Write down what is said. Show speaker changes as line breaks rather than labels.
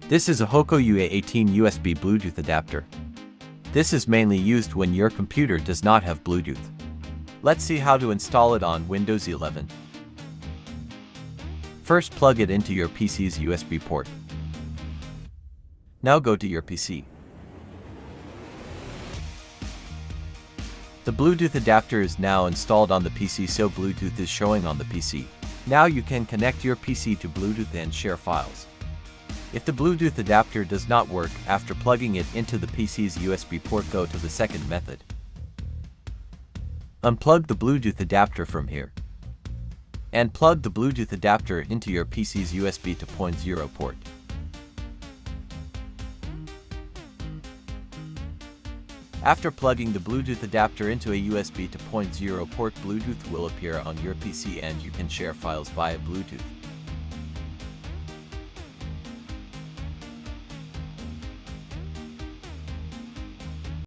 This is a HOCO UA18 USB Bluetooth adapter. This is mainly used when your computer does not have Bluetooth. Let's see how to install it on Windows 11. First, plug it into your PC's USB port. Now go to your PC. The Bluetooth adapter is now installed on the PC, so Bluetooth is showing on the PC. Now you can connect your PC to Bluetooth and share files. If the Bluetooth adapter does not work after plugging it into the PC's USB port, go to the second method. Unplug the Bluetooth adapter from here and plug the Bluetooth adapter into your PC's USB 2.0 port. After plugging the Bluetooth adapter into a USB 2.0 port, Bluetooth will appear on your PC and you can share files via Bluetooth.